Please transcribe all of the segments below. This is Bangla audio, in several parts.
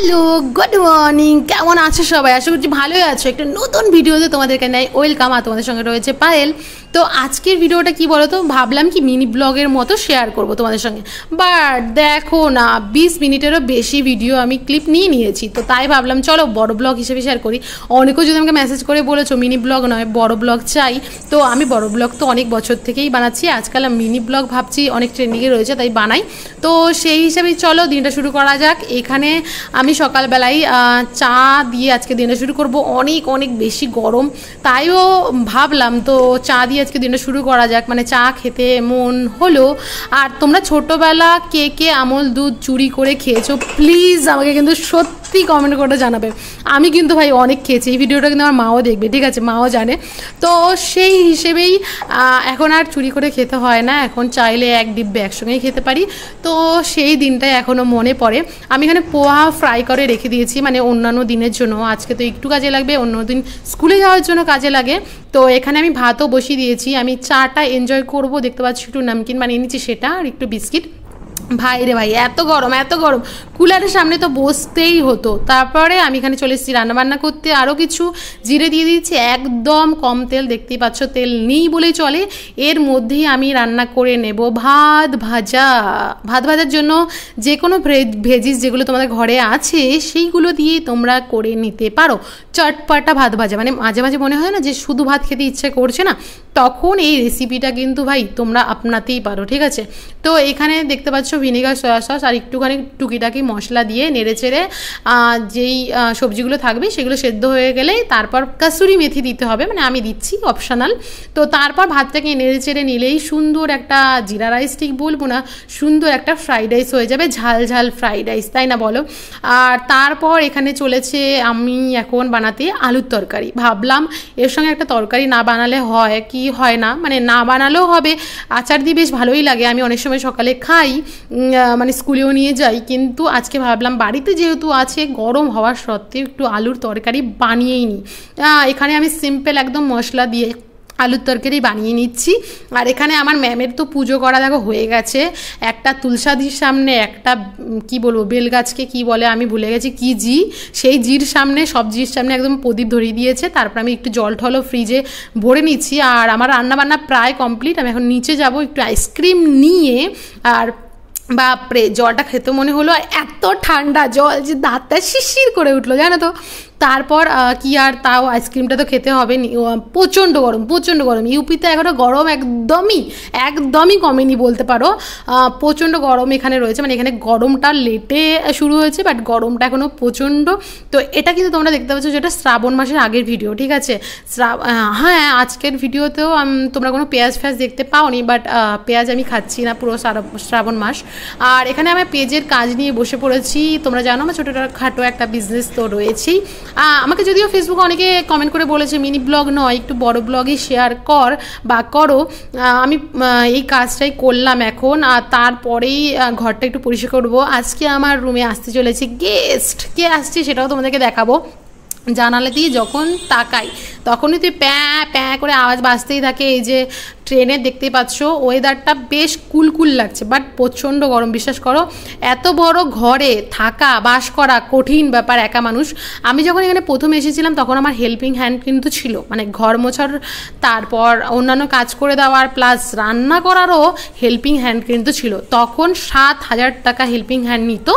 হ্যালো গুড মর্নিং, কেমন আছো সবাই? আশা করছি ভালোই আছো। একটা নতুন ভিডিওতে তোমাদেরকে নেই ওয়েলকাম। আর তোমাদের সঙ্গে রয়েছে পায়েল। তো আজকের ভিডিওটা কি বলো তো, ভাবলাম কি মিনি ব্লগের মতো শেয়ার করব তোমাদের সঙ্গে। বাট দেখো না, 20 মিনিটেরও বেশি ভিডিও আমি ক্লিপ নিয়ে নিয়েছি, তো তাই ভাবলাম চলো বড় ব্লগ হিসেবে শেয়ার করি। অনেকেও যদি আমাকে মেসেজ করে বলেছো মিনি ব্লগ নয় বড় ব্লগ চাই, তো আমি বড় ব্লগ তো অনেক বছর থেকেই বানাচ্ছি। আজকাল আমি মিনি ব্লগ ভাবছি অনেক ট্রেন্ডিংয়ে রয়েছে, তাই বানাই। তো সেই হিসাবেই চলো দিনটা শুরু করা যাক। এখানে আমি সকালবেলায় চা দিয়ে আজকে দিনটা শুরু করব। অনেক অনেক বেশি গরম, তাইও ভাবলাম তো চা দিয়ে আজকে দিনটা শুরু করা যাক, মানে চা খেতে মন হলো। আর তোমরা ছোটোবেলা কে কে আমল দুধ চুরি করে খেয়েছো প্লিজ আমাকে কিন্তু সত্যি কমেন্ট করে জানাবে। আমি কিন্তু ভাই অনেক খেয়েছি, এই ভিডিওটা কিন্তু আমার মাও দেখবে, ঠিক আছে? মাও জানে। তো সেই হিসেবেই এখন আর চুরি করে খেতে হয় না, এখন চাইলে এক ডিব্বে একসঙ্গেই খেতে পারি। তো সেই দিনটাই এখনও মনে পড়ে। আমি এখানে পোহা ফ্রাই করে রেখে দিয়েছি, মানে অন্যান্য দিনের জন্য। আজকে তো একটু কাজে লাগবে, অন্য দিন স্কুলে যাওয়ার জন্য কাজে লাগে। তো এখানে আমি ভাতও বসিয়ে দিয়েছি। আমি চাটা এনজয় করব, দেখতে পাচ্ছি একটু নামকিন বানিয়ে নিচ্ছি সেটা, আর একটু বিস্কিট। ভাই রে ভাই, এত গরম এত গরম, কুলারের সামনে তো বসতেই হতো। তারপরে আমি এখানে চলে এসেছি রান্নাবান্না করতে। আরও কিছু জিরে দিয়ে দিয়েছি, একদম কম তেল, দেখতেই পাচ্ছ তেল নেই বলেই চলে। এর মধ্যেই আমি রান্না করে নেব ভাত ভাজা। ভাত ভাজার জন্য যে কোনো ভেজিস যেগুলো তোমাদের ঘরে আছে সেইগুলো দিয়ে তোমরা করে নিতে পারো। চটপাটা ভাত ভাজা, মানে মাঝে মাঝে মনে হয় না যে শুধু ভাত খেতে ইচ্ছে করছে না, তখন এই রেসিপিটা কিন্তু ভাই তোমরা আপনাতেই পারো, ঠিক আছে? তো এখানে দেখতে পাচ্ছ ভিনেগার, সয়া সস আর একটুখানি টুকিটাকি মশলা দিয়ে নেড়ে চেড়ে যেই সবজিগুলো থাকবে সেগুলো সেদ্ধ হয়ে গেলে তারপর কাসুরি মেথি দিতে হবে, মানে আমি দিচ্ছি অপশনাল। তো তারপর ভাতটাকে নেড়ে চেড়ে নিলেই সুন্দর একটা জিরা রাইস, ঠিক বলবো না, সুন্দর একটা ফ্রাইড রাইস হয়ে যাবে, ঝাল ঝাল ফ্রাইড রাইস, তাই না বলো? আর তারপর এখানে চলেছে আমি এখন বানাতে আলুর তরকারি। ভাবলাম এর সঙ্গে একটা তরকারি না বানালে হয় কি হয় না, মানে না বানালেও হবে। আচার দিয়ে বেশ ভালোই লাগে, আমি অনেক সময় সকালে খাই, মানে স্কুলেও নিয়ে যাই। কিন্তু আজকে ভাবলাম বাড়িতে যেহেতু আছে, গরম হওয়ার সত্ত্বেও একটু আলুর তরকারি বানিয়েই নিই। এখানে আমি সিম্পল একদম মশলা দিয়ে আলুর তরকারি বানিয়ে নিচ্ছি। আর এখানে আমার ম্যামের তো পুজো করা দেখো হয়ে গেছে। একটা তুলসাদির সামনে, একটা কি বলবো বেলগাছকে কি বলে আমি ভুলে গেছি, কি জি, সেই জির সামনে, সব জির সামনে একদম প্রদীপ ধরিয়ে দিয়েছে। তারপর আমি একটু জল ঠলও ফ্রিজে ভরে নিচ্ছি। আর আমার রান্নাবান্না প্রায় কমপ্লিট। আমি এখন নিচে যাব একটু আইসক্রিম নিয়ে। আর বাপরে, জলটা খেতে মনে হলো, এত ঠান্ডা জল যে দাঁতটা শিরশির করে উঠলো, জানো তো। তারপর কি আর, তাও আইসক্রিমটা তো খেতে হবে। প্রচণ্ড গরম, প্রচণ্ড গরম। ইউপিতে এখনও গরম একদমই কমেনি বলতে পারো। প্রচণ্ড গরম এখানে রয়েছে, মানে এখানে গরমটা লেটে শুরু হয়েছে, বাট গরমটা এখনও প্রচণ্ড। তো এটা কিন্তু তোমরা দেখতে পাচ্ছ যেটা শ্রাবণ মাসের আগের ভিডিও, ঠিক আছে? হ্যাঁ, আজকের ভিডিওতেও তোমরা কোনো পেঁয়াজ ফ্যাজ দেখতে পাওনি, বাট পেঁয়াজ আমি খাচ্ছি না পুরো শ্রাবণ মাস। আর এখানে আমি পেজের কাজ নিয়ে বসে পড়েছি। তোমরা জানো আমার ছোটোখাটো একটা বিজনেস তো রয়েছেই। আমাকে যদিও ফেসবুকে অনেকে কমেন্ট করে বলেছে মিনি ব্লগ নয়, একটু বড় ব্লগই শেয়ার কর বা করো। আমি এই কাজটাই করলাম এখন। আর তারপরেই ঘরটা একটু পরিষ্কার করবো। আজকে আমার রুমে আসতে চলেছে গেস্ট। কে আসছে সেটাও তোমাদেরকে দেখাবো। জানালা দিয়ে যখন তাকাই তখনই তুই প্যাঁ প্যাঁ করে আওয়াজ বাজতেই থাকে। এই যে ট্রেনে দেখতেই পাচ্ছ, ওয়েদারটা বেশ কুলকুল লাগছে, বাট প্রচণ্ড গরম। বিশ্বাস করো, এত বড় ঘরে থাকা বাস করা কঠিন ব্যাপার একা মানুষ। আমি যখন এখানে প্রথম এসেছিলাম তখন আমার হেল্পিং হ্যান্ড কিন্তু ছিল, মানে ঘর মোছার, তারপর অন্যান্য কাজ করে দেওয়ার, প্লাস রান্না করারও হেল্পিং হ্যান্ড কিন্তু ছিল। তখন 7,000 টাকা হেল্পিং হ্যান্ড নিত।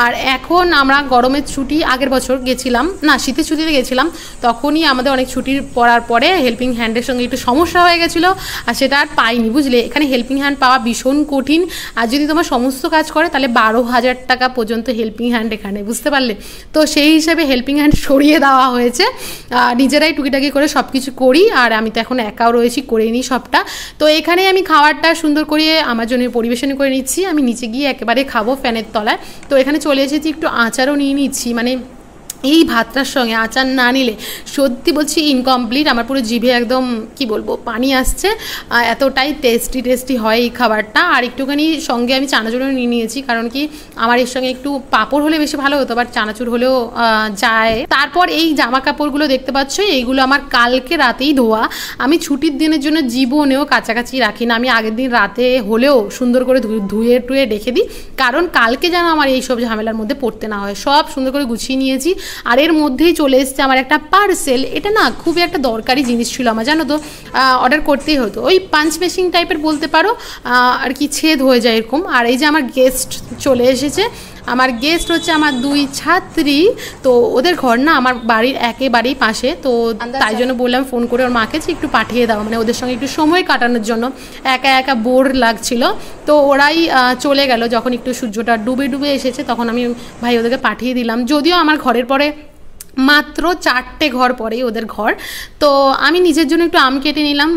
আর এখন আমরা গরমের ছুটি আগের বছর গেছিলাম, না শীতের ছুটিতে গেছিলাম, তখনই আমাদের অনেক ছুটির পড়ার পরে হেল্পিং হ্যান্ডের সঙ্গে একটু সমস্যা হয়ে গেছিলো, আর সেটা আর পাইনি, বুঝলে? এখানে হেল্পিং হ্যান্ড পাওয়া ভীষণ কঠিন। আর যদি তোমার সমস্ত কাজ করে তাহলে 12,000 টাকা পর্যন্ত হেল্পিং হ্যান্ড এখানে, বুঝতে পারলে? তো সেই হিসাবে হেল্পিং হ্যান্ড সরিয়ে দেওয়া হয়েছে। নিজেরাই টুকিটাকি করে সব কিছু করি। আর আমি তো এখন একাও রয়েছি, করে নিই সবটা। তো এখানে আমি খাবারটা সুন্দর করে আমার জন্য পরিবেশন করে নিচ্ছি। আমি নিচে গিয়ে একেবারে খাবো ফ্যানের তলায়। তো এখানে চলে এসেছি, একটু আচারও নিয়ে নিচ্ছি, মানে এই ভাতটার সঙ্গে আচার না নিলে সত্যি বলছি ইনকমপ্লিট। আমার পুরো জিভে একদম কি বলবো পানি আসছে, এতটাই টেস্টি হয় এই খাবারটা। আর একটুখানি সঙ্গে আমি চানাচুরও নিয়ে নিয়েছি, কারণ কি আমার এর সঙ্গে একটু পাঁপড় হলে বেশি ভালো হতো, বাট চানাচুর হলেও যায়। তারপর এই জামা কাপড়গুলো দেখতে পাচ্ছ, এইগুলো আমার কালকে রাতেই ধোয়া। আমি ছুটির দিনের জন্য জীবনেও কাছাকাছি রাখি না, আমি আগের দিন রাতে হলেও সুন্দর করে ধুয়ে টুয়ে রেখে দিই, কারণ কালকে যেন আমার এইসব ঝামেলার মধ্যে পড়তে না হয়। সব সুন্দর করে গুছিয়ে নিয়েছি। আর এর মধ্যেই চলে এসছে আমার একটা পার্সেল। এটা না খুবই একটা দরকারি জিনিস ছিল আমার, জানো তো, অর্ডার করতেই হতো। ওই পাঞ্চ মেশিন টাইপের বলতে পারো, আর কি ছেদ হয়ে যায় এরকম। আর এই যে আমার গেস্ট চলে এসেছে, আমার গেস্ট হচ্ছে আমার 2 ছাত্রী। তো ওদের ঘর না আমার বাড়ির একেবারেই পাশে, তো তাই জন্য বললাম ফোন করে ওর মাকে যে একটু পাঠিয়ে দাও, মানে ওদের সঙ্গে একটু সময় কাটানোর জন্য। একা একা বোর লাগছিল, তো ওরাই চলে গেল যখন একটু সূর্যটা ডুবে এসেছে, তখন আমি ভাই ওদেরকে পাঠিয়ে দিলাম। যদিও আমার ঘরের পরে মাত্র 4টে ঘর পরেই ওদের ঘর, তো আমি নিজের জন্য একটু আম কেটে নিলাম।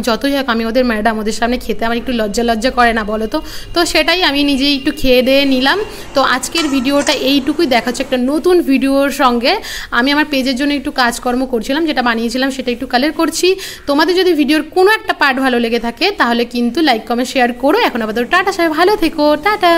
যতই হোক আমি ওদের ম্যাডাম, ওদের সামনে খেতে আমার একটু লজ্জা করে না বলো তো সেটাই আমি নিজেই একটু খেয়ে দিয়ে নিলাম। তো আজকের ভিডিওটা এইটুকুই, দেখাচ্ছে একটা নতুন ভিডিওর সঙ্গে। আমি আমার পেজের জন্য একটু কাজকর্ম করছিলাম, যেটা বানিয়েছিলাম সেটা একটু কালার করছি। তোমাদের যদি ভিডিওর কোনো একটা পার্ট ভালো লেগে থাকে তাহলে কিন্তু লাইক কমেন্ট শেয়ার করো। এখন আপাতত টাটা, সবাই ভালো থেকো, টাটা।